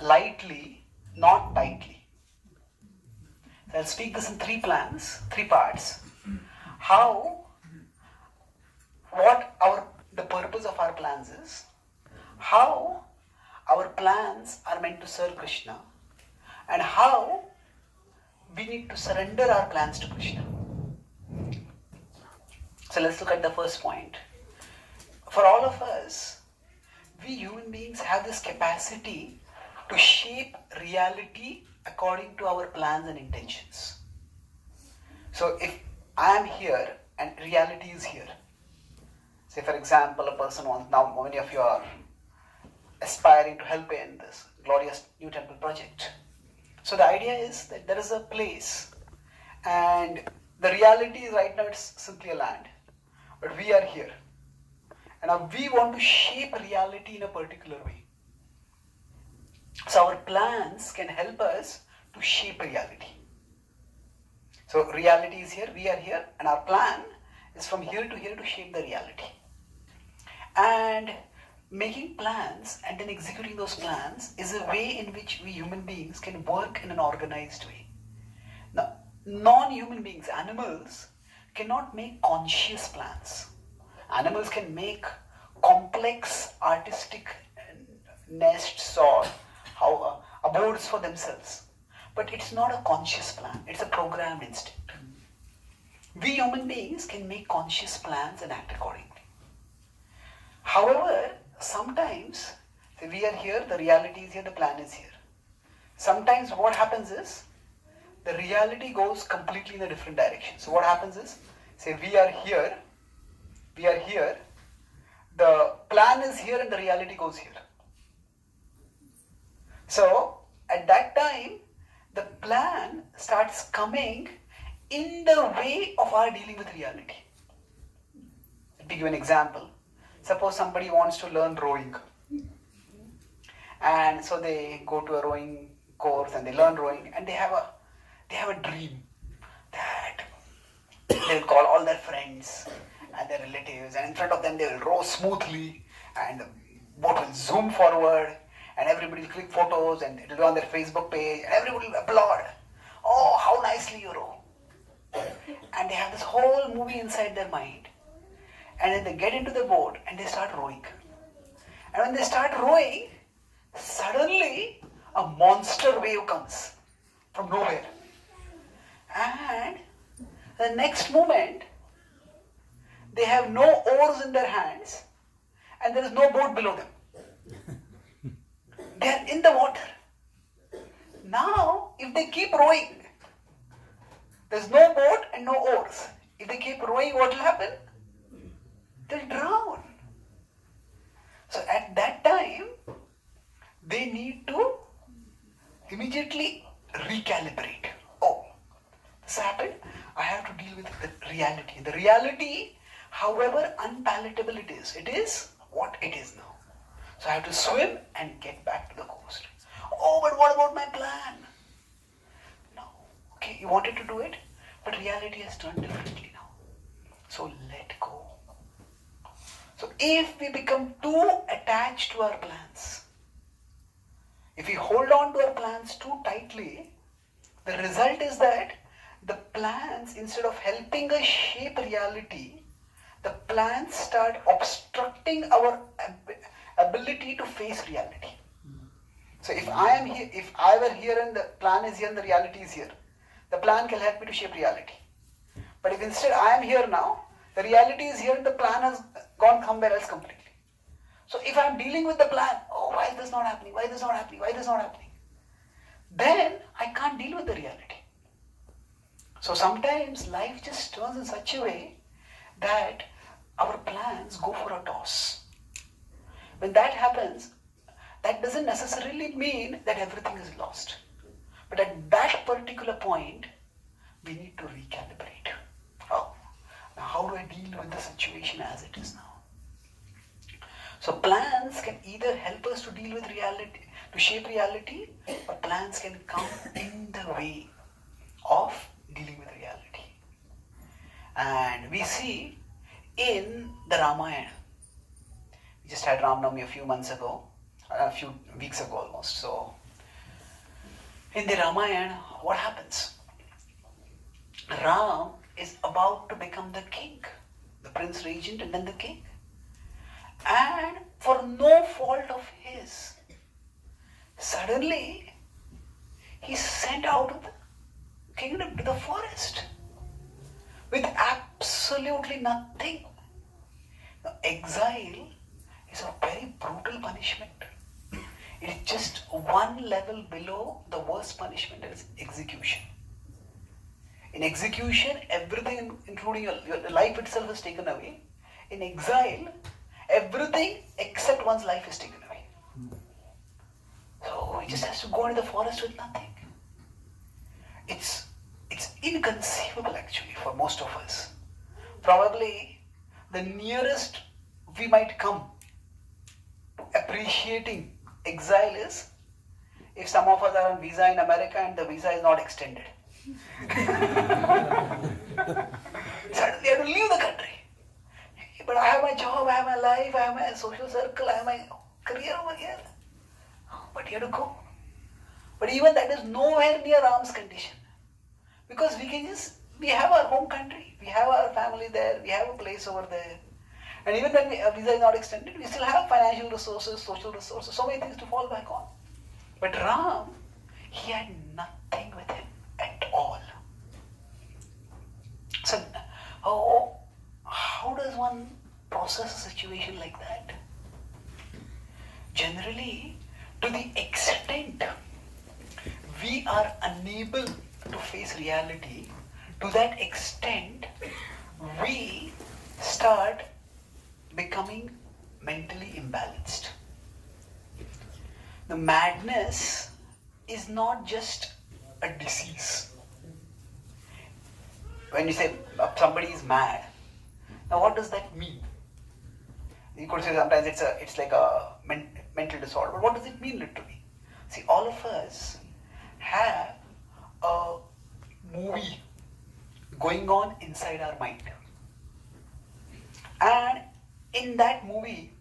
lightly, not tightly. So I'll speak this in three parts. The purpose of our plans is, how our plans are meant to serve Krishna, and how we need to surrender our plans to Krishna. So let's look at the first point. For all of us, we human beings have this capacity to shape reality according to our plans and intentions. So if I am here and reality is here, say for example a person wants, now many of you are aspiring to help in this glorious new temple project. So the idea is that there is a place, and the reality is right now it's simply a land, but we are here. And now we want to shape reality in a particular way. So our plans can help us to shape reality. So reality is here, we are here, and our plan is from here to here to shape the reality. And making plans and then executing those plans is a way in which we human beings can work in an organized way. Now, non-human beings, animals, cannot make conscious plans. Animals can make complex artistic nests or abodes for themselves. But it's not a conscious plan, it's a programmed instinct. We human beings can make conscious plans and act accordingly. However, sometimes, say we are here, the reality is here, the plan is here. Sometimes what happens is, the reality goes completely in a different direction. So what happens is, say we are here, the plan is here and the reality goes here. So at that time, the plan starts coming in the way of our dealing with reality. Let me give an example. Suppose somebody wants to learn rowing, and so they go to a rowing course and they learn rowing, and they have a dream that they'll call all their friends and their relatives, and in front of them they will row smoothly, and the boat will zoom forward, and everybody will click photos, and it will be on their Facebook page, and everybody will applaud. Oh, how nicely you row! And they have this whole movie inside their mind. And then they get into the boat and they start rowing. And when they start rowing, suddenly a monster wave comes from nowhere. And the next moment, they have no oars in their hands and there is no boat below them. They are in the water. Now, if they keep rowing, there's no boat and no oars. If they keep rowing, what will happen? They'll drown. So at that time, they need to immediately recalibrate. Oh, this happened, I have to deal with the reality. The reality, however unpalatable it is what it is now. So I have to swim and get back to the coast. Oh, but what about my plan? No. Okay, you wanted to do it, but reality has turned differently now. So let go. So if we become too attached to our plans, if we hold on to our plans too tightly, the result is that the plans, instead of helping us shape reality, the plans start obstructing our ability to face reality. So if I am here, if I were here and the plan is here and the reality is here, the plan can help me to shape reality. But if instead I am here now, the reality is here and the plan has gone somewhere else completely. So if I am dealing with the plan, oh, why is this not happening? Why is this not happening? Why is this not happening? Then I can't deal with the reality. So sometimes life just turns in such a way that our plans go for a toss. When that happens, that doesn't necessarily mean that everything is lost. But at that particular point, we need to recalibrate. Oh, now how do I deal with the situation as it is now? So plans can either help us to deal with reality, to shape reality, or plans can come in the way of dealing with reality. And we see in the Ramayana, we just had Ram Navami a few weeks ago almost. So In the Ramayana, what happens? Ram is about to become the king, the prince regent and then the king. And for no fault of his, suddenly he's sent out of the kingdom to the forest with absolutely nothing. Now, exile is a very brutal punishment. It is just one level below the worst punishment, that is execution. In execution, everything, including your life itself, is taken away. In exile, everything except one's life is taken away. So he just has to go into the forest with nothing. It's inconceivable actually for most of us. Probably the nearest we might come to appreciating exile is if some of us are on visa in America and the visa is not extended. Suddenly I have to leave the country. But I have my job, I have my life, I have my social circle, I have my career over here. But you have to go. But even that is nowhere near Ram's condition. Because we have our home country, we have our family there, we have a place over there. And even when a visa is not extended, we still have financial resources, social resources, so many things to fall back on. But Ram, he had nothing with him at all. So, how does one process a situation like that? Generally, to the extent we are unable to face reality, to that extent we start becoming mentally imbalanced. The madness is not just a disease. When you say somebody is mad, now what does that mean? You could say sometimes it's like a mental disorder, but what does it mean literally? See, all of us have a movie going on inside our mind. And in that movie,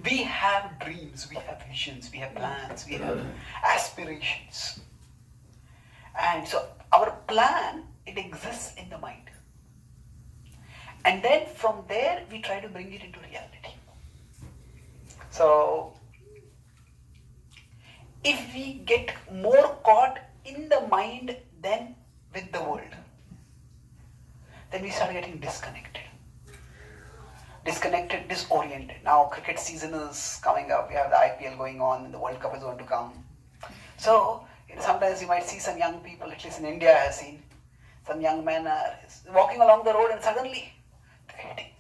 we have dreams, we have visions, we have plans, we have aspirations. And so our plan, it exists in the mind. And then from there, we try to bring it into reality. So, if we get more caught in the mind than with the world, then we start getting disconnected. Disoriented. Now cricket season is coming up, we have the IPL going on, and the World Cup is going to come. So, sometimes you might see some young people, at least in India I have seen, some young men are walking along the road and suddenly they're hitting.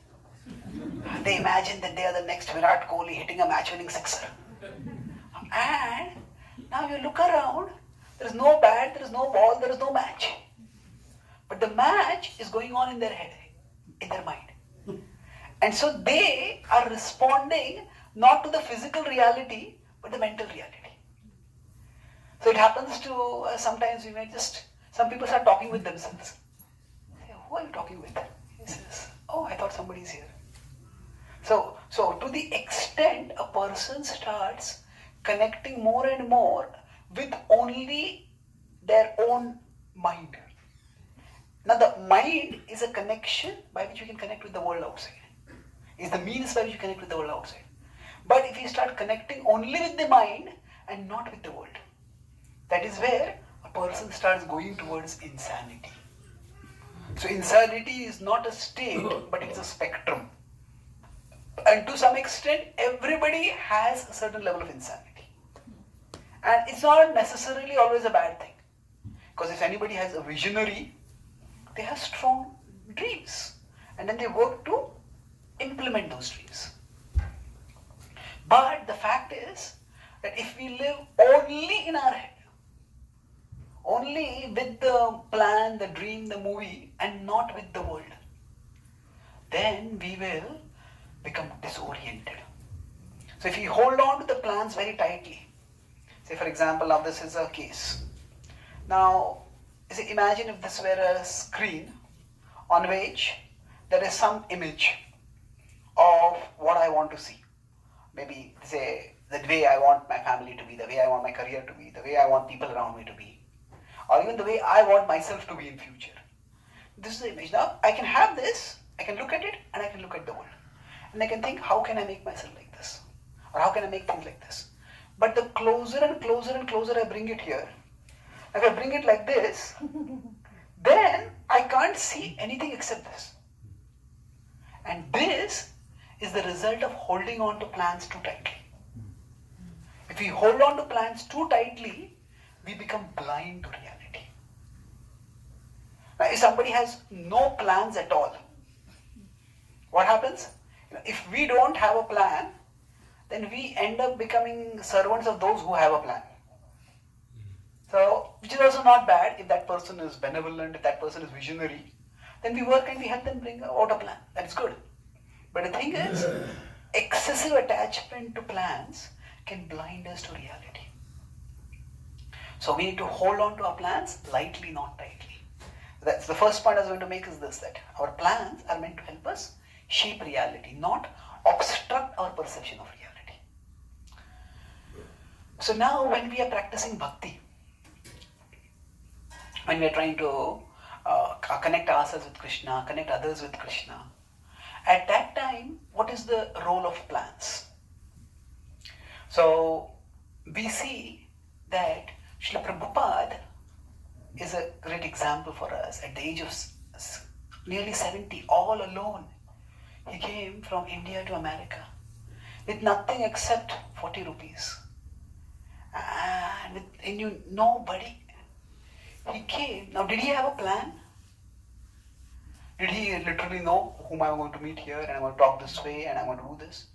They imagine that they are the next Virat Kohli hitting a match-winning sixer. And now you look around, there is no bat, there is no ball, there is no match. But the match is going on in their head, in their mind. And so they are responding not to the physical reality, but the mental reality. So it happens to sometimes we may some people start talking with themselves. Say, who are you talking with? He says, oh, I thought somebody's here. So to the extent a person starts connecting more and more with only their own mind. Now the mind is a connection by which you can connect with the world outside. Is the means by which you connect with the world outside. But if you start connecting only with the mind and not with the world, that is where a person starts going towards insanity. So insanity is not a state, but it's a spectrum. And to some extent, everybody has a certain level of insanity. And it's not necessarily always a bad thing. Because if anybody has a visionary, they have strong dreams. And then they work to implement those dreams. But the fact is that if we live only in our head, only with the plan, the dream, the movie, and not with the world, then we will become disoriented. So if we hold on to the plans very tightly, say for example, now this is a case. Now, imagine if this were a screen on which there is some image of what I want to see. Maybe say the way I want my family to be, the way I want my career to be, the way I want people around me to be, or even the way I want myself to be in future. This is the image. Now I can have this, I can look at it, and I can look at the world. And I can think, how can I make myself like this? Or how can I make things like this? But the closer and closer and closer I bring it here, if I bring it like this, then I can't see anything except this. And this is the result of holding on to plans too tightly. If we hold on to plans too tightly, we become blind to reality. Now, if somebody has no plans at all, what happens? If we don't have a plan, then we end up becoming servants of those who have a plan. So, which is also not bad. If that person is benevolent, if that person is visionary, then we work and we help them bring out a plan. That is good. But the thing is, excessive attachment to plans can blind us to reality. So we need to hold on to our plans lightly, not tightly. That's the first point I was going to make, is this, that our plans are meant to help us shape reality, not obstruct our perception of reality. So now when we are practicing bhakti, when we are trying to connect ourselves with Krishna, connect others with Krishna, at that time, what is the role of plans? So we see that Srila Prabhupada is a great example for us. At the age of nearly 70, all alone, he came from India to America with nothing except 40 rupees. And with nobody. He came. Now, did he have a plan? Did he literally know whom I'm going to meet here, and I'm going to talk this way, and I'm going to do this?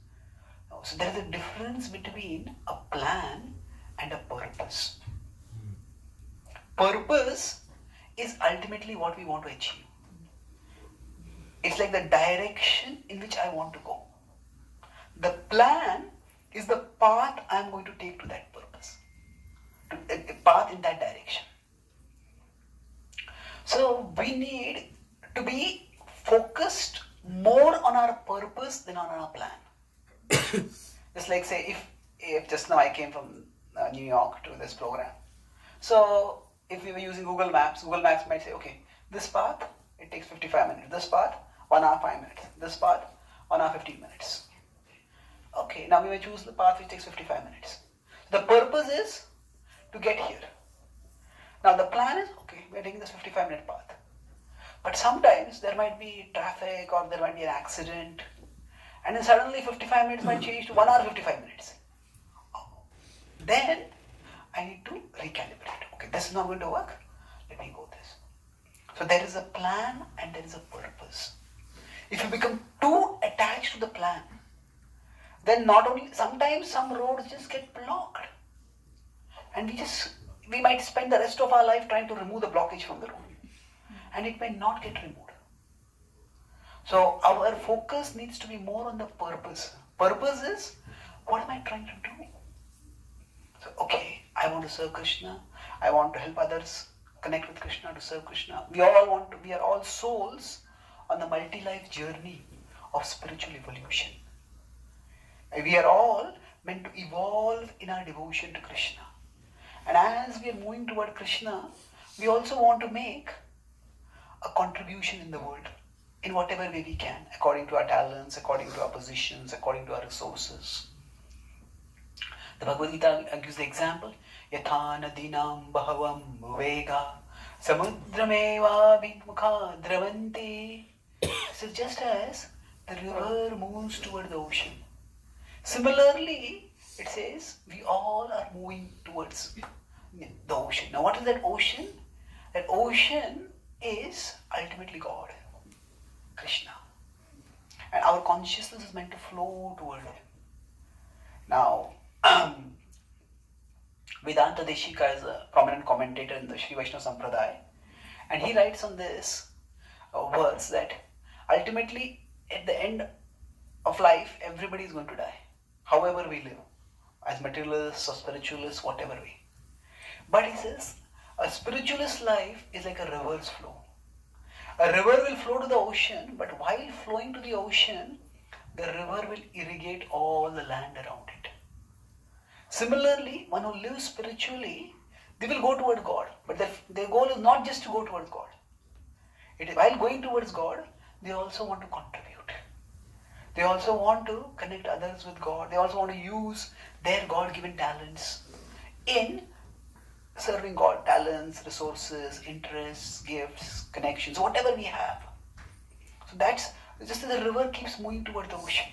No. So there is a difference between a plan and a purpose. Purpose is ultimately what we want to achieve. It's like the direction in which I want to go. The plan is the path I'm going to take to that purpose, a path in that direction. So we need to be focused more on our purpose than on our plan. Just like, say, if just now I came from New York to this program. So if we were using Google Maps might say, okay, this path, it takes 55 minutes. This path, 1 hour 5 minutes. This path, 1 hour 15 minutes. Okay, now we may choose the path which takes 55 minutes. The purpose is to get here. Now the plan is, okay, we are taking this 55-minute path. But sometimes there might be traffic, or there might be an accident, and then suddenly 55 minutes might change to 1 hour 55 minutes. Then I need to recalibrate. Okay, this is not going to work. Let me go this. So there is a plan and there is a purpose. If you become too attached to the plan, then not only, sometimes some roads just get blocked. And we might spend the rest of our life trying to remove the blockage from the road. And it may not get removed. So our focus needs to be more on the purpose. Purpose is, what am I trying to do? So, okay, I want to serve Krishna. I want to help others connect with Krishna, to serve Krishna. We are all souls on the multi-life journey of spiritual evolution. We are all meant to evolve in our devotion to Krishna. And as we are moving toward Krishna, we also want to make a contribution in the world in whatever way we can, according to our talents, according to our positions, according to our resources. The Bhagavad Gita gives the example, Yatha nadinam bhavam vega samudrameva vidmukha dravanti. So just as the river moves toward the ocean, similarly, it says we all are moving towards the ocean. Now what is that ocean? That ocean is ultimately God, Krishna. And our consciousness is meant to flow toward Him. Now, Vedanta Deshika is a prominent commentator in the Sri Vaishnava Sampradaya, and he writes on this verse that ultimately at the end of life, everybody is going to die, however we live, as materialists or spiritualists, whatever way. But he says, a spiritualist life is like a river's flow. A river will flow to the ocean, but while flowing to the ocean, the river will irrigate all the land around it. Similarly, one who lives spiritually, they will go toward God. But their goal is not just to go towards God. While going towards God, they also want to contribute. They also want to connect others with God. They also want to use their God-given talents in serving God. Talents, resources, interests, gifts, connections, whatever we have. So that's just as the river keeps moving toward the ocean.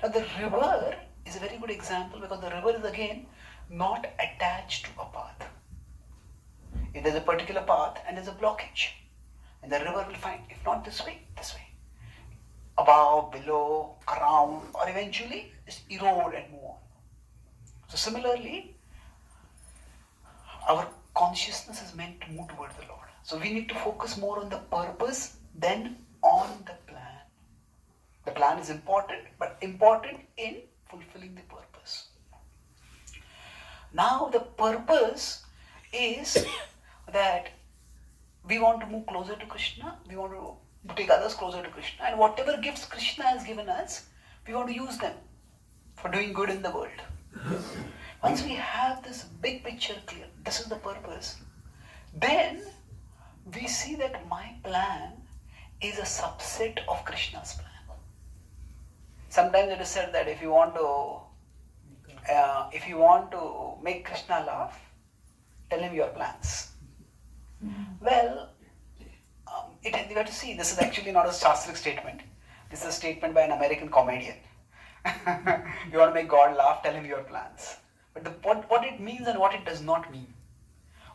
Now the river is a very good example because the river is again not attached to a path. If there's a particular path and there's a blockage, and the river will find, if not this way, above, below, around, or eventually just erode and move on. So similarly, our consciousness is meant to move toward the Lord. So we need to focus more on the purpose than on the plan. The plan is important, but important in fulfilling the purpose. Now the purpose is that we want to move closer to Krishna, we want to take others closer to Krishna, and whatever gifts Krishna has given us, we want to use them for doing good in the world. Once we have this big picture clear, this is the purpose, then we see that my plan is a subset of Krishna's plan. Sometimes it is said that if you want to make Krishna laugh, tell him your plans. Well, you have to see, this is actually not a Shastric statement. This is a statement by an American comedian. You want to make God laugh, tell him your plans. But what it means and what it does not mean.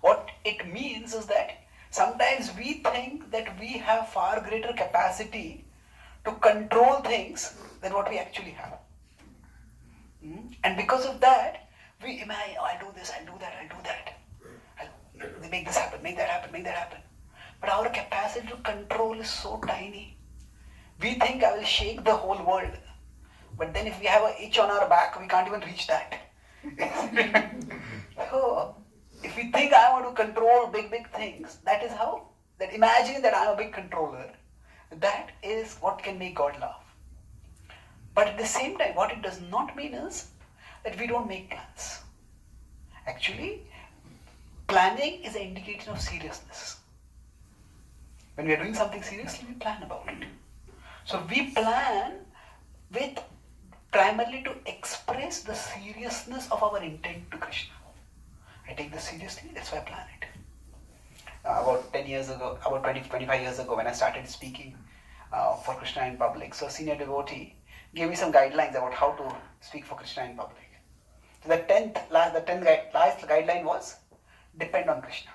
What it means is that sometimes we think that we have far greater capacity to control things than what we actually have. And because of that, we imagine, I'll do this, I'll do that. I'll make this happen, make that happen. But our capacity to control is so tiny. We think I will shake the whole world. But then if we have an itch on our back, we can't even reach that. So, if we think I want to control big things, that imagine that I'm a big controller, that is what can make God laugh. But at the same time, what it does not mean is that we don't make plans. Actually, planning is an indication of seriousness. When we are doing something seriously, we plan about it. So we plan with primarily to express the seriousness of our intent to Krishna. I take this seriously, that's why I plan it. About 10 years ago, about 25 years ago, when I started speaking for Krishna in public, so a senior devotee gave me some guidelines about how to speak for Krishna in public. So the last guideline was, depend on Krishna.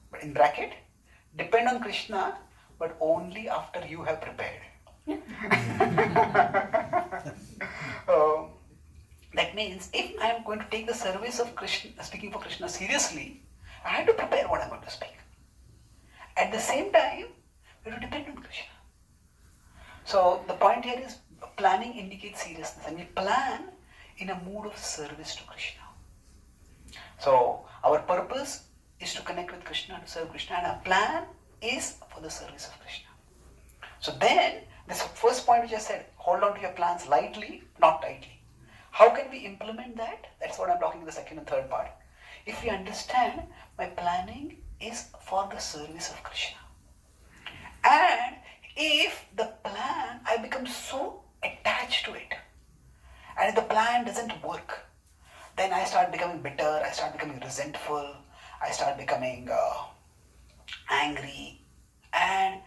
But in bracket, depend on Krishna, but only after you have prepared. That means if I am going to take the service of Krishna, speaking for Krishna seriously, I have to prepare what I am going to speak. At the same time, we have to depend on Krishna. So the point here is planning indicates seriousness, and we plan in a mood of service to Krishna. So our purpose is to connect with Krishna, to serve Krishna, and our plan is for the service of Krishna. So then, this first point which I said, hold on to your plans lightly, not tightly. How can we implement that? That's what I'm talking in the second and third part. If we understand my planning is for the service of Krishna. And if the plan, I become so attached to it, and if the plan doesn't work, then I start becoming bitter, I start becoming resentful, I start becoming angry, and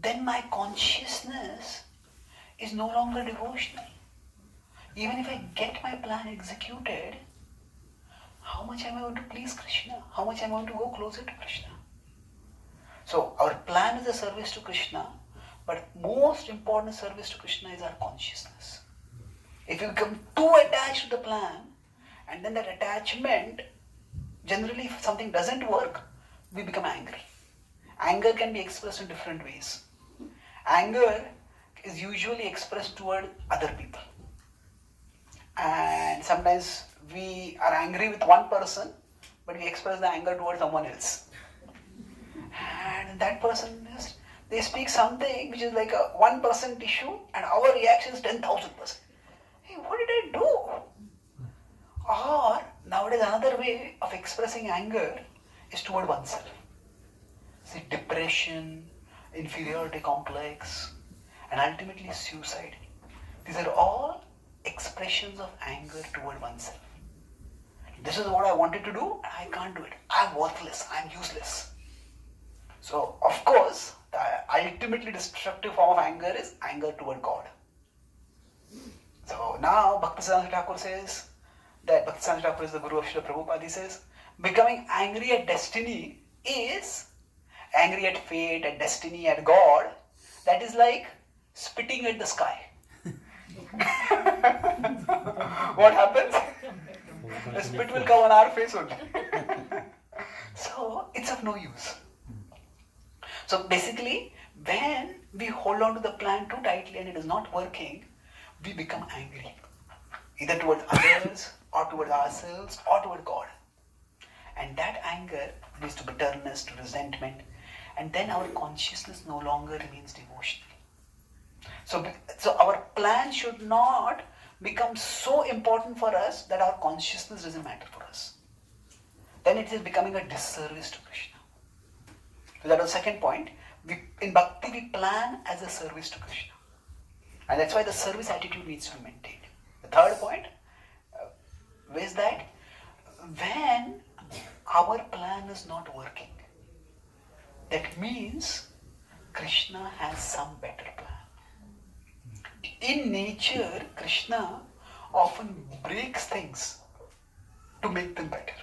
then my consciousness is no longer devotional. Even if I get my plan executed, how much am I going to please Krishna? How much am I going to go closer to Krishna? So our plan is a service to Krishna, but most important service to Krishna is our consciousness. If you become too attached to the plan, and then that attachment, generally if something doesn't work, we become angry. Anger can be expressed in different ways. Anger is usually expressed toward other people. And sometimes we are angry with one person, but we express the anger towards someone else. And that person they speak something which is like a 1% issue, and our reaction is 10,000%. Hey, what did I do? Or nowadays another way of expressing anger is toward oneself. See, depression, inferiority complex, and ultimately suicide. These are all expressions of anger toward oneself. This is what I wanted to do, and I can't do it. I'm worthless, I'm useless. So, of course, the ultimately destructive form of anger is anger toward God. So now Bhaktisiddhanta Thakur says that Bhaktisiddhanta Thakur is the guru of Srila Prabhupada. He says, becoming angry at destiny is angry at fate, at destiny, at God. That is like spitting at the sky. What happens? The spit will come on our face only. So it's of no use. So basically, when we hold on to the plan too tightly and it is not working, we become angry. Either towards others, or towards ourselves, or toward God. And that anger leads to bitterness, to resentment, and then our consciousness no longer remains devotional. So our plan should not become so important for us that our consciousness doesn't matter for us. Then it is becoming a disservice to Krishna. So that was the second point. In Bhakti we plan as a service to Krishna. And that's why the service attitude needs to be maintained. The third point is that when our plan is not working, that means Krishna has some better plan. In nature, Krishna often breaks things to make them better.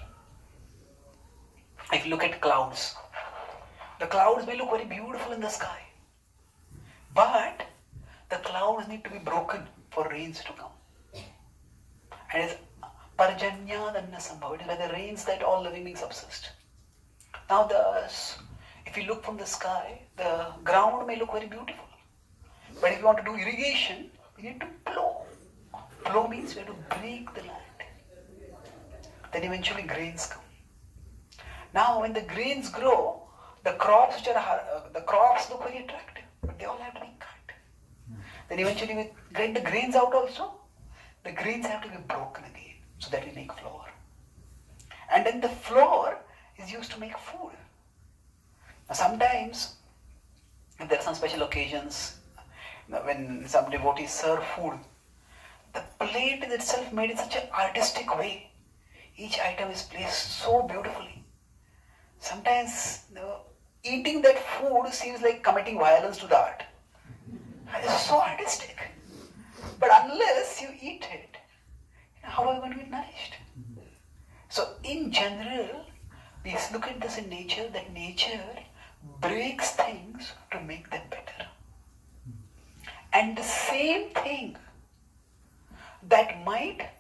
If you look at clouds, the clouds may look very beautiful in the sky, but the clouds need to be broken for rains to come. And it's Parjanyadanna Sambhava. It is by the rains that all living beings subsist. Now if you look from the sky, the ground may look very beautiful. But if you want to do irrigation, you need to plow. Plow means you have to break the land. Then eventually grains come. Now when the grains grow, the crops look very attractive, but they all have to be cut. Then eventually we get the grains out also. The grains have to be broken again so that we make flour. And then the flour is used to make food. Now sometimes, if there are some special occasions, when some devotees serve food, the plate is itself made in such an artistic way. Each item is placed so beautifully. Sometimes eating that food seems like committing violence to the art. It's so artistic. But unless you eat it, how are you going to be nourished? So in general, we look at this in nature, that nature breaks things to make them better. And the same thing that might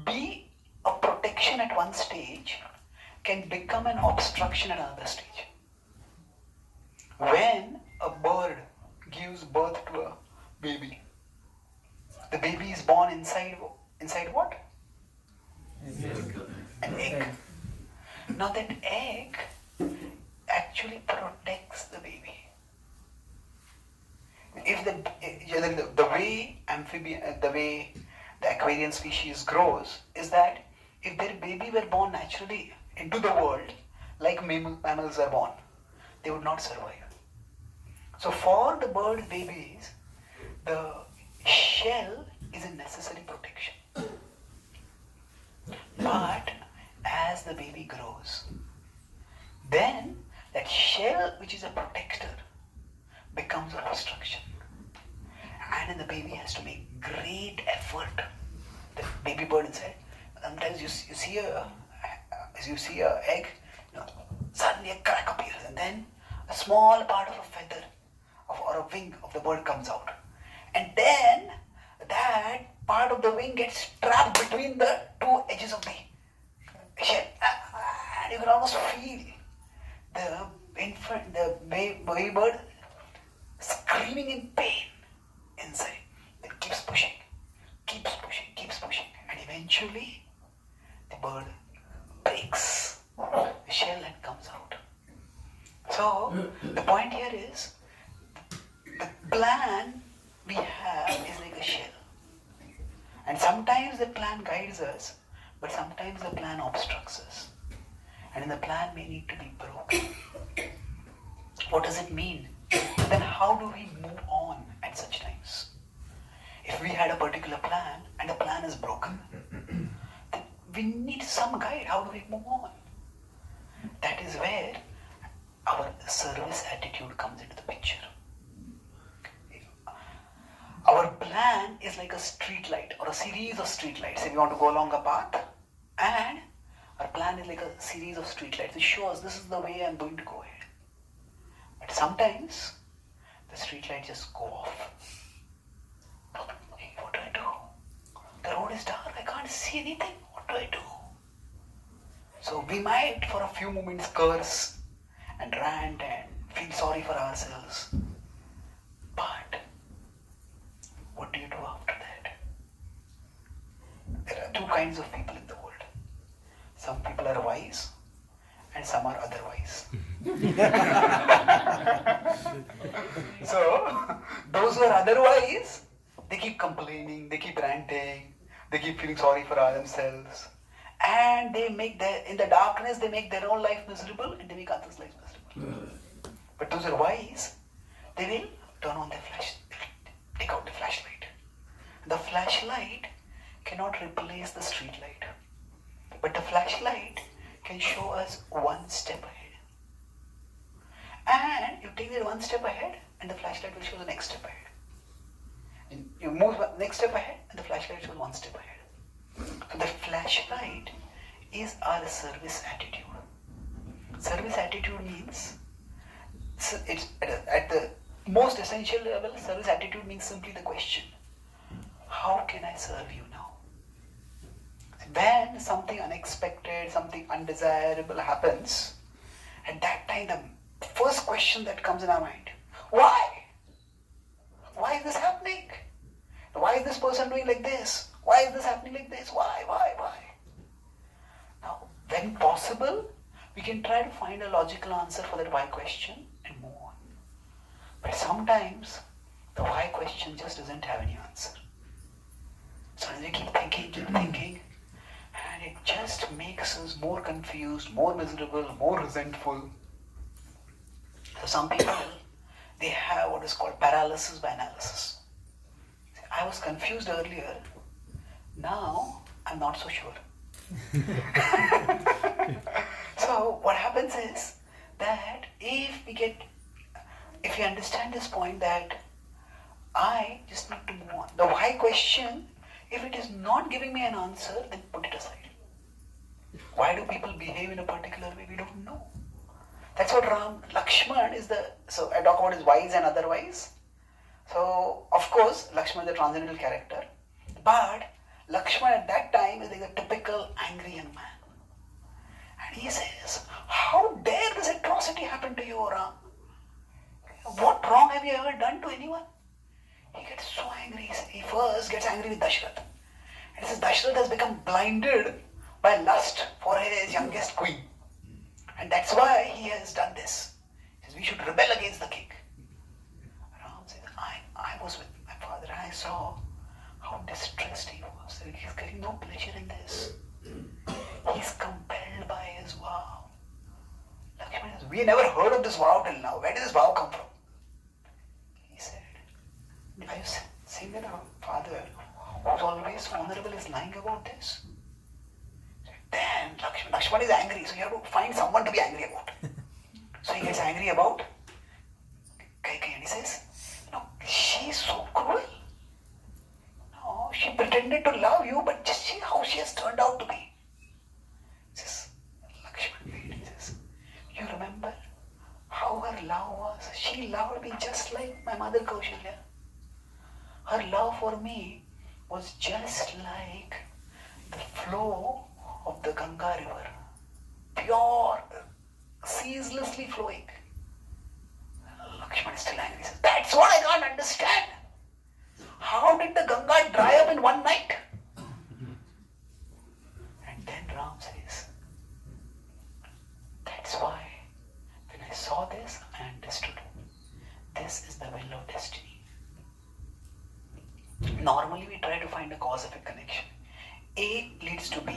be a protection at one stage can become an obstruction at another stage. When a bird gives birth to a baby, the baby is born inside what? An egg. Now that egg actually protects the baby. If the way the aquarian species grows is that if their baby were born naturally into the world like mammals are born, they would not survive. So for the bird babies, the shell is a necessary protection. But as the baby grows, then that shell which is a protector becomes an obstruction. And then the baby has to make great effort. The baby bird inside. Sometimes you see a egg, suddenly a crack appears, and then a small part of a feather or a wing of the bird comes out. And then that part of the wing gets trapped between the two edges of the shell. And you can almost feel the baby bird screaming in pain inside. It keeps pushing, and eventually the bird breaks the shell and comes out. So the point here is, the plan we have is like a shell. And sometimes the plan guides us, But sometimes the plan obstructs us. And the plan may need to be broken. What does it mean? Then how do we move on at such times? If we had a particular plan and the plan is broken, then we need some guide. How do we move on? That is where our service attitude comes into the picture. Our plan is like a street light or a series of street lights. If we want to go along a path, and our plan is like a series of street lights. It shows this is the way I'm going to go ahead. But sometimes the street lights just go off. Hey, what do I do? The road is dark. I can't see anything. What do I do? So we might for a few moments curse and rant and feel sorry for ourselves. But what do you do after that? There are two kinds of people in the world. Some people are wise and some are otherwise. So, those who are otherwise, they keep complaining, they keep ranting, they keep feeling sorry for themselves. And they make in the darkness, they make their own life miserable and they make others' life miserable. But those who are wise, they will turn on their flash, take out the flashlight. The flashlight cannot replace the street light. But the flashlight can show us one step ahead. And you take that one step ahead and the flashlight will show the next step ahead. And you move the next step ahead and the flashlight shows one step ahead. So the flashlight is our service attitude. Service attitude means, it's at the most essential level, service attitude means simply the question, how can I serve you now? When something unexpected, something undesirable happens, at that time the first question that comes in our mind, why? Why is this happening? Why is this person doing like this? Why is this happening like this? Why? Now, when possible, we can try to find a logical answer for that why question and move on. But sometimes, the why question just doesn't have any answer. So we keep thinking, and it just makes us more confused, more miserable, more resentful. So some people, they have what is called paralysis by analysis. I was confused earlier, now I'm not so sure. So what happens is that if we understand this point that I just need to move on. The why question, if it is not giving me an answer, then put it aside. Why do people behave in a particular way? We don't know. That's what Lakshman is so I talk about his wise and otherwise. So, of course, Lakshman is a transcendental character. But Lakshman at that time is like a typical angry young man. And he says, how dare this atrocity happen to you, Ram? What wrong have you ever done to anyone? He gets so angry. He first gets angry with Dashrath. And he says, Dashrath has become blinded by lust for his youngest queen. And that's why he has done this. He says, we should rebel against the king. Ram says, I was with my father and I saw how distressed he was. He's getting no pleasure in this. He's compelled by his vow. Lakshman says, we never heard of this vow till now. Where did this vow come from? He said, are you saying that our father, who's always honorable, is lying about this? Then Lakshman is angry, so you have to find someone to be angry about. So he gets angry about Kaikeyi and he says, no, she's so cruel. No, she pretended to love you, but just see how she has turned out to be. He says, Lakshman, wait, he says, you remember how her love was? She loved me just like my mother Kaushalya. Her love for me was just like the flow of the Ganga river, pure, ceaselessly flowing. Lakshman is still angry. He says, that's what I can't understand. How did the Ganga dry up in one night? And then Ram says, that's why when I saw this, I understood. This is the will of destiny. Normally we try to find a cause-effect connection. A leads to B.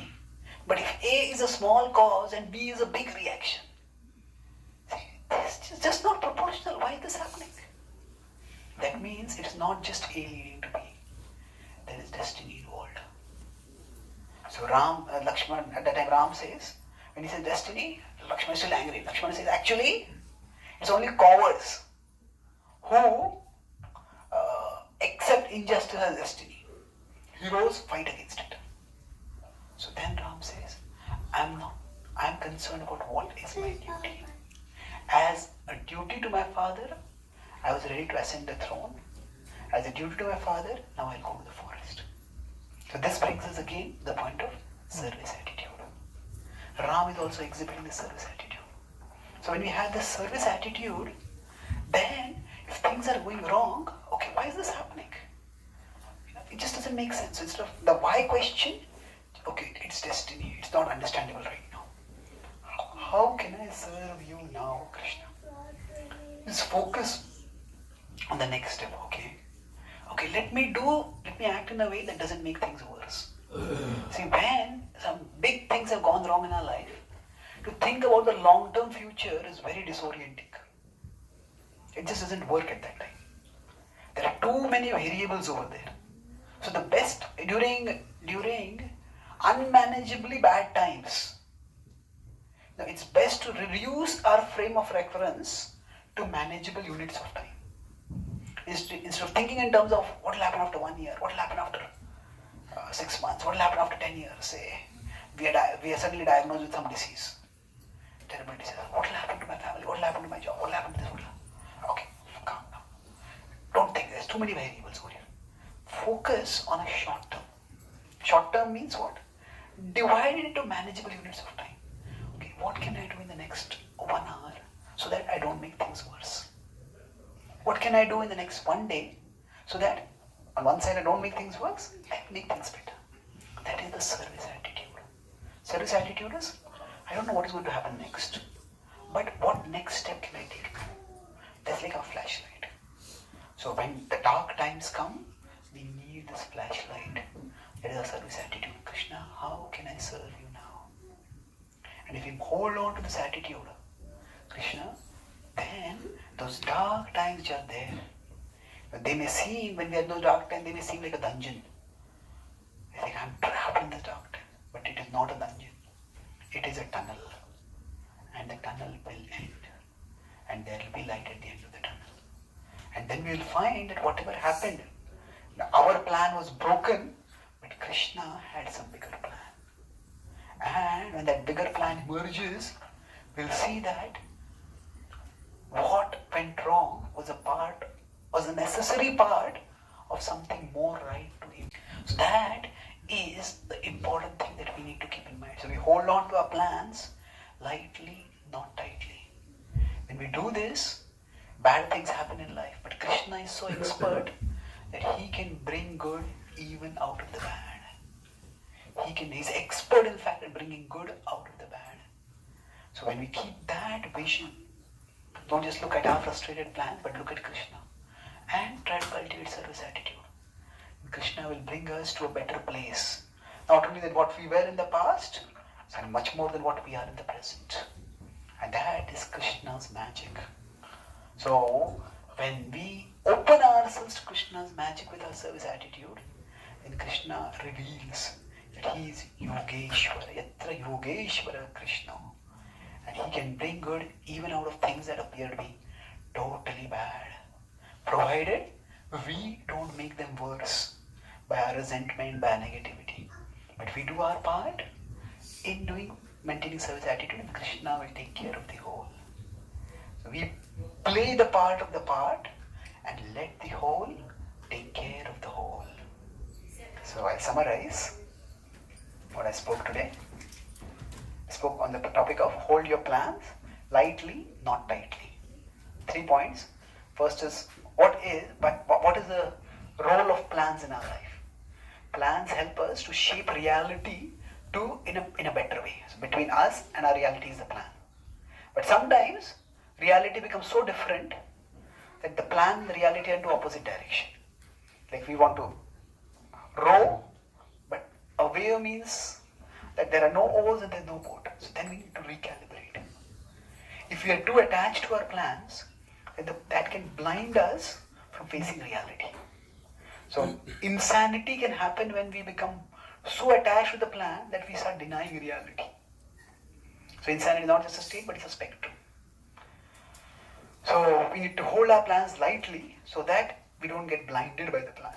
But if A is a small cause and B is a big reaction, see, this is just not proportional. Why is this happening? That means it's not just A leading to B. There is destiny involved. So Lakshman, at that time Ram says, when he says destiny, Lakshman is still angry. Lakshman says, actually, it's only cowards who accept injustice as destiny. Heroes fight against it. So then Ram says, I'm concerned about what is my duty. As a duty to my father, I was ready to ascend the throne. As a duty to my father, now I'll go to the forest. So this brings us again to the point of service attitude. Ram is also exhibiting the service attitude. So when we have this service attitude, then if things are going wrong, okay, why is this happening? It just doesn't make sense. So instead of the why question, okay, it's destiny. It's not understandable right now. How can I serve you now, Krishna? Just focus on the next step, okay? Okay, let me act in a way that doesn't make things worse. See, when some big things have gone wrong in our life, to think about the long-term future is very disorienting. It just doesn't work at that time. There are too many variables over there. So the best during unmanageably bad times, now it's best to reduce our frame of reference to manageable units of time. Instead of thinking in terms of what will happen after 1 year, what will happen after 6 months, what will happen after 10 years, say, we are suddenly diagnosed with some disease, terrible disease. What will happen to my family? What will happen to my job? What will happen to this? Okay, calm down. Don't think, there's too many variables over here. Focus on a short term. Short term means what? Divide it into manageable units of time. Okay, what can I do in the next 1 hour so that I don't make things worse? What can I do in the next 1 day so that on one side I don't make things worse, I make things better? That is the service attitude. Service attitude is, I don't know what is going to happen next, but what next step can I take? That's like a flashlight. So when the dark times come, we need this flashlight. That is our service attitude. Krishna, how can I serve you now? And if we hold on to this attitude, Krishna, then those dark times which are there, they may seem, when we are in those dark times, they may seem like a dungeon. They think, I'm trapped in this dark time. But it is not a dungeon. It is a tunnel. And the tunnel will end. And there will be light at the end of the tunnel. And then we will find that whatever happened, our plan was broken, but Krishna had some bigger plan. And when that bigger plan emerges, we'll see that what went wrong was a necessary part of something more right to him. So that is the important thing that we need to keep in mind. So we hold on to our plans lightly, not tightly. When we do this, bad things happen in life. But Krishna is so expert that he can bring good even out of the bad. He's expert in fact at bringing good out of the bad. So when we keep that vision, don't just look at our frustrated plans, but look at Krishna and try to cultivate service attitude. And Krishna will bring us to a better place. Not only than what we were in the past, and much more than what we are in the present. And that is Krishna's magic. So when we open ourselves to Krishna's magic with our service attitude, then Krishna reveals that he is Yogeshwara, Yatra Yogeshwara Krishna. And he can bring good even out of things that appear to be totally bad, provided we don't make them worse by our resentment, by our negativity. But we do our part in maintaining service attitude, and Krishna will take care of the whole. So we play the part of the part and let the whole take care of the whole. So I'll summarize what I spoke today. I spoke on the topic of hold your plans lightly, not tightly. 3 points. First is what is the role of plans in our life? Plans help us to shape reality in a better way. So between us and our reality is the plan. But sometimes reality becomes so different that the plan and the reality are in opposite direction. Like we want to row, but a wave means that there are no oars and there is no boat. So then we need to recalibrate. If we are too attached to our plans, that can blind us from facing reality. So insanity can happen when we become so attached to the plan that we start denying reality. So insanity is not just a state, but it's a spectrum. So we need to hold our plans lightly so that we don't get blinded by the plan.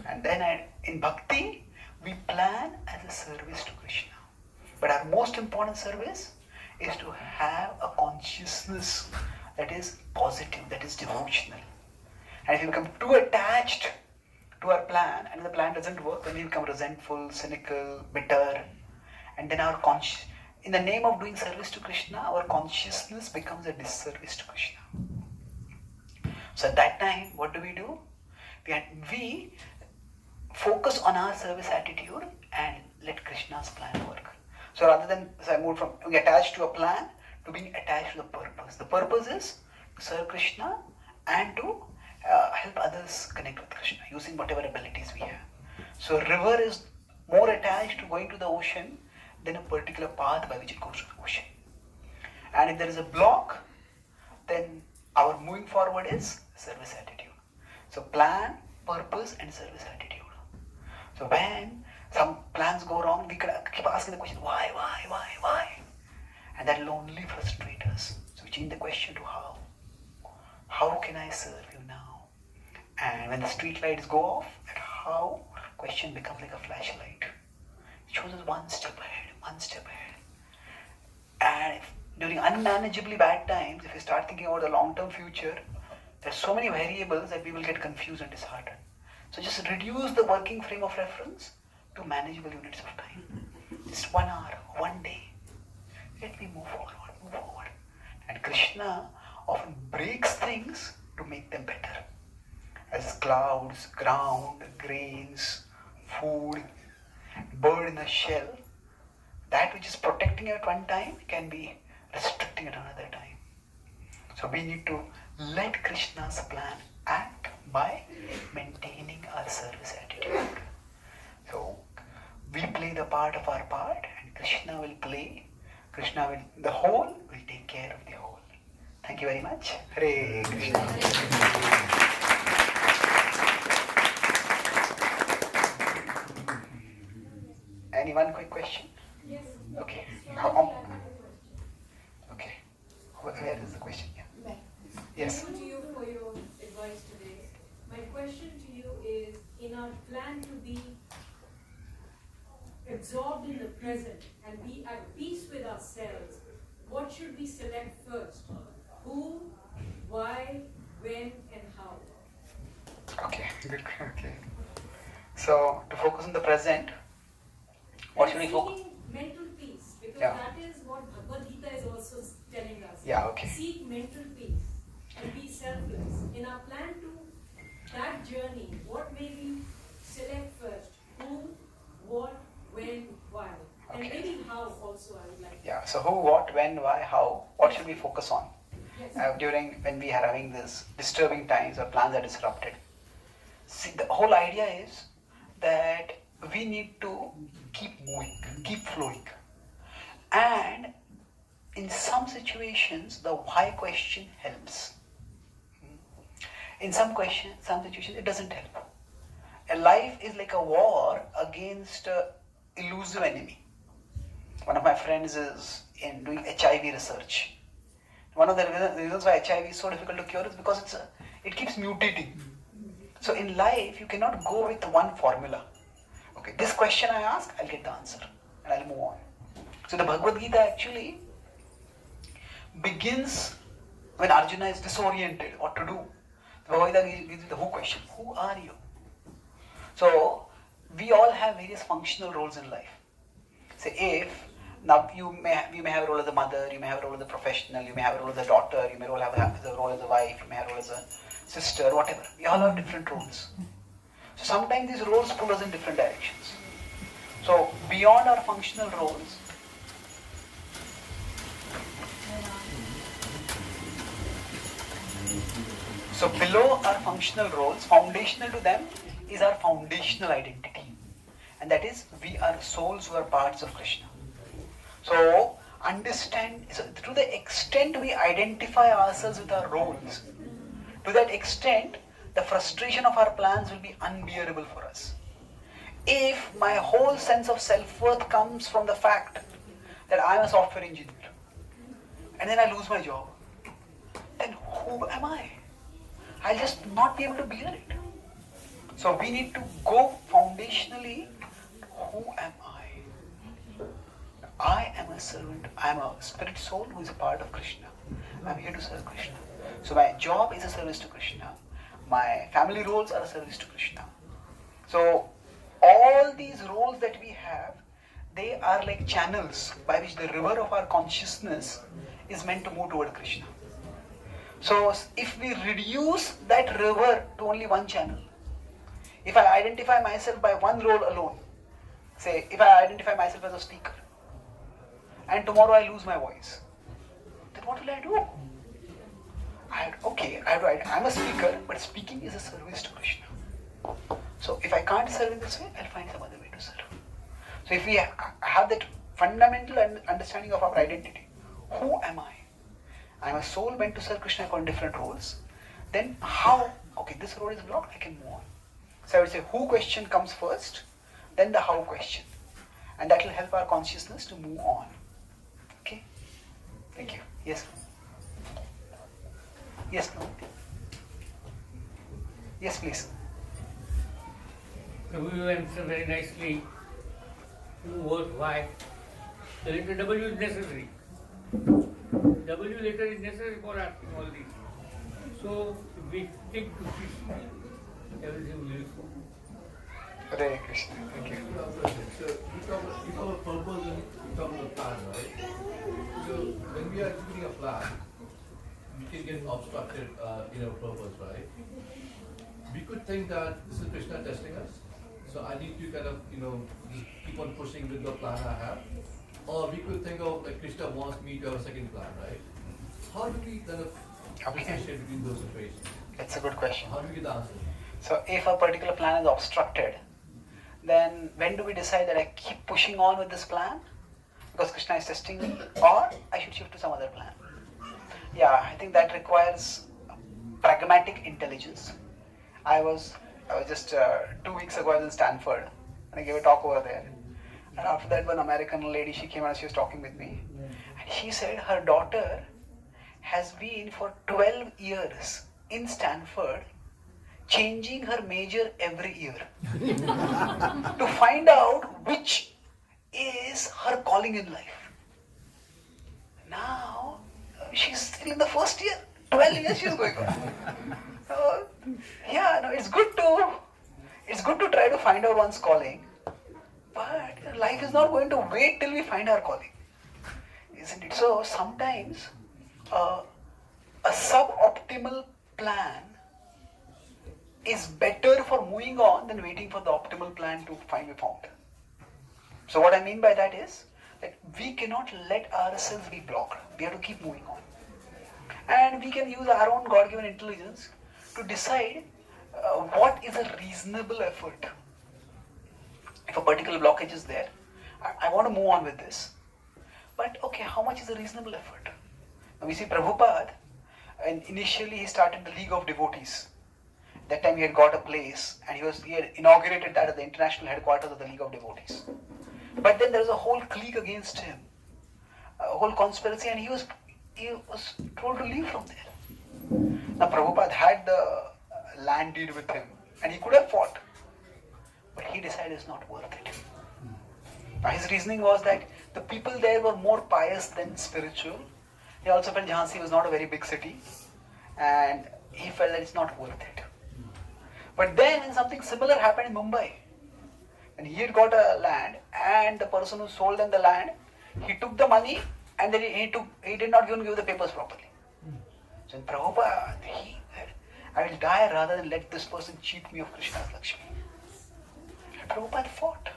And then in bhakti, we plan as a service to Krishna. But our most important service is to have a consciousness that is positive, that is devotional. And if we become too attached to our plan and the plan doesn't work, then we become resentful, cynical, bitter. And then in the name of doing service to Krishna, our consciousness becomes a disservice to Krishna. So at that time, what do? We focus on our service attitude and let Krishna's plan work. So rather than, I moved from being attached to a plan to being attached to the purpose. The purpose is to serve Krishna and to help others connect with Krishna using whatever abilities we have. So river is more attached to going to the ocean than a particular path by which it goes to the ocean. And if there is a block, then our moving forward is service attitude. So plan, purpose and service attitude. So when some plans go wrong, we can keep asking the question, why? And that will only frustrate us. So we change the question to how. How can I serve you now? And when the street lights go off, that how question becomes like a flashlight. It shows us one step ahead. And during unmanageably bad times, if we start thinking about the long-term future, there are so many variables that we will get confused and disheartened. So just reduce the working frame of reference to manageable units of time. Just 1 hour, 1 day. Let me move forward. And Krishna often breaks things to make them better. As clouds, ground, grains, food, bird in a shell, that which is protecting you at one time can be restricting at another time. So we need to let Krishna's plan act by maintaining our service attitude. So we play the part of our part and the whole will take care of the whole. Thank you very much. Hare Krishna. Any one quick question? Yes. Okay. Okay. Where is the question? Yeah. Yes. Thank you for your advice today. My question to you is, in our plan to be absorbed in the present and be at peace with ourselves, what should we select first? Who, why, when, and how? Okay, good. Okay. So, to focus on the present, what should we focus? Mental peace, because Yeah. that is what Bhagavad Gita is also telling us. Yeah, okay. Seek mental peace and be selfless. In our plan to that journey, what may we select first? Who, what, when, why? And Okay. maybe how also I would like to. Yeah, so who, what, when, why, how, what should we focus on? Yes. During when we are having this disturbing times or plans are disrupted. See, the whole idea is that we need to keep moving, keep flowing. And in some situations, the why question helps. In some situations, it doesn't help. A life is like a war against an elusive enemy. One of my friends is doing HIV research. One of the reasons why HIV is so difficult to cure is because it keeps mutating. So in life, you cannot go with one formula. Okay, this question I ask, I'll get the answer and I'll move on. So the Bhagavad Gita actually begins when Arjuna is disoriented, what to do. The Bhagavad Gita gives you the who question. Who are you? So we all have various functional roles in life. Say if now you may have a role as a mother, you may have a role as a professional, you may have a role as a daughter, you may have a role as a wife, you may have a role as a sister, whatever. We all have different roles. So sometimes these roles pull us in different directions. So beyond our functional roles, so below our functional roles, foundational to them is our foundational identity. And that is, we are souls who are parts of Krishna. understand, so to the extent we identify ourselves with our roles, to that extent, the frustration of our plans will be unbearable for us. If my whole sense of self-worth comes from the fact that I am a software engineer, and then I lose my job, then who am I? I'll just not be able to bear it. So we need to go foundationally, who am I? I am a servant, I am a spirit soul who is a part of Krishna. I am here to serve Krishna. So my job is a service to Krishna. My family roles are a service to Krishna. So all these roles that we have, they are like channels by which the river of our consciousness is meant to move toward Krishna. So if we reduce that river to only one channel, if I identify myself by one role alone, say if I identify myself as a speaker, and tomorrow I lose my voice, then what will I do? I'm a speaker, but speaking is a service to Krishna. So if I can't serve in this way, I'll find some other way to serve. So if we have that fundamental understanding of our identity, who am I? I'm a soul meant to serve Krishna according to different roles. Then how? Okay, this road is blocked, I can move on. So I would say who question comes first, then the how question. And that will help our consciousness to move on. Okay? Thank you. Yes? Yes, no? Yes, please. So you answer very nicely. Who, what, why. The letter W is necessary. W letter is necessary for asking all these. So if we stick to Krishna, everything will go. Hare Krishna. Thank you. So you talk about purpose and you talk about plan, right? So when we are executing a plan, we can get obstructed in our purpose, right? We could think that this is Krishna testing us. So I need to kind of, just keep on pushing with the plan I have. Or we could think of like Krishna wants me to have a second plan, right? How do we kind of differentiate between those situations? That's a good question. How do we get the answer? So if a particular plan is obstructed, then when do we decide that I keep pushing on with this plan because Krishna is testing me, or I should shift to some other plan? Yeah, I think that requires pragmatic intelligence. I was just 2 weeks ago I was in Stanford and I gave a talk over there. And after that, one American lady, she came and she was talking with me. And she said her daughter has been for 12 years in Stanford changing her major every year to find out which is her calling in life. Now, she's still in the first year. 12 years she's going on. So, it's good to try to find out one's calling. But life is not going to wait till we find our calling, isn't it? So sometimes a suboptimal plan is better for moving on than waiting for the optimal plan to be found. So what I mean by that is that we cannot let ourselves be blocked. We have to keep moving on. And we can use our own God-given intelligence to decide what is a reasonable effort. If a particular blockage is there, I want to move on with this. But okay, how much is a reasonable effort? Now we see Prabhupada, and initially he started the League of Devotees. That time he had got a place and he had inaugurated that at the international headquarters of the League of Devotees. But then there was a whole clique against him, a whole conspiracy, and he was told to leave from there. Now Prabhupada had the land deed with him and he could have fought. But he decided it's not worth it. Now his reasoning was that the people there were more pious than spiritual. He also felt Jhansi was not a very big city and he felt that it's not worth it. But then when something similar happened in Mumbai, and he had got a land and the person who sold him the land, he took the money and then he did not even give the papers properly. So in Prabhupada, he said, I will die rather than let this person cheat me of Krishna's Lakshmi. Prabhupada fought.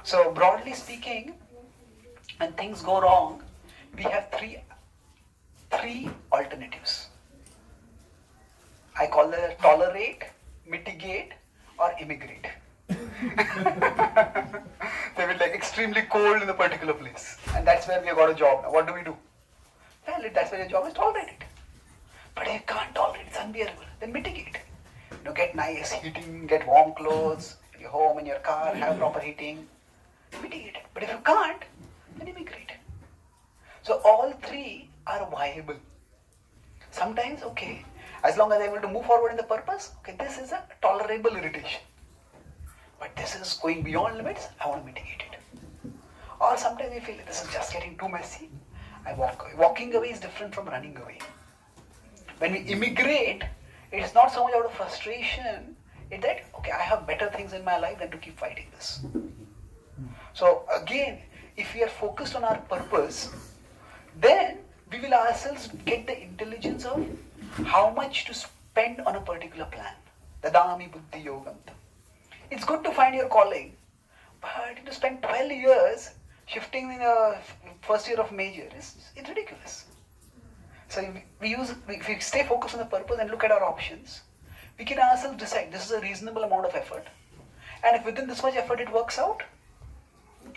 So broadly speaking, when things go wrong, we have three alternatives. I call them tolerate, mitigate, or immigrate. They will like extremely cold in a particular place. And that's where we have got a job. Now what do we do? Well, if that's where your job is, tolerate it. But if you can't tolerate it, it's unbearable, then mitigate. Get nice heating, get warm clothes, in your home, in your car, have proper heating. Mitigate it. But if you can't, then immigrate. So all three are viable. Sometimes, okay, as long as I'm able to move forward in the purpose, okay, this is a tolerable irritation. But this is going beyond limits, I want to mitigate it. Or sometimes we feel this is just getting too messy, I walk away. Walking away is different from running away. When we immigrate, it is not so much out of frustration, it's that, okay, I have better things in my life than to keep fighting this. So again, if we are focused on our purpose, then we will ourselves get the intelligence of how much to spend on a particular plan. Dadami buddhi yogam. It's good to find your calling, but to spend 12 years shifting in a first year of major is ridiculous. So if we stay focused on the purpose and look at our options, we can ourselves decide this is a reasonable amount of effort. And if within this much effort it works out,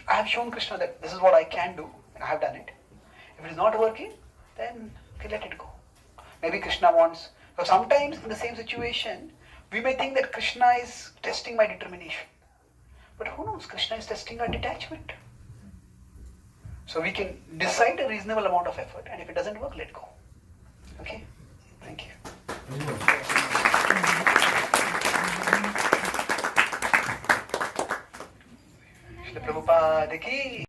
I have shown Krishna that this is what I can do, and I have done it. If it is not working, then okay, let it go. Maybe Krishna wants. So sometimes in the same situation, we may think that Krishna is testing my determination. But who knows? Krishna is testing our detachment. So we can decide a reasonable amount of effort, and if it doesn't work, let go. Okay? Thank you. Srila Prabhupada ki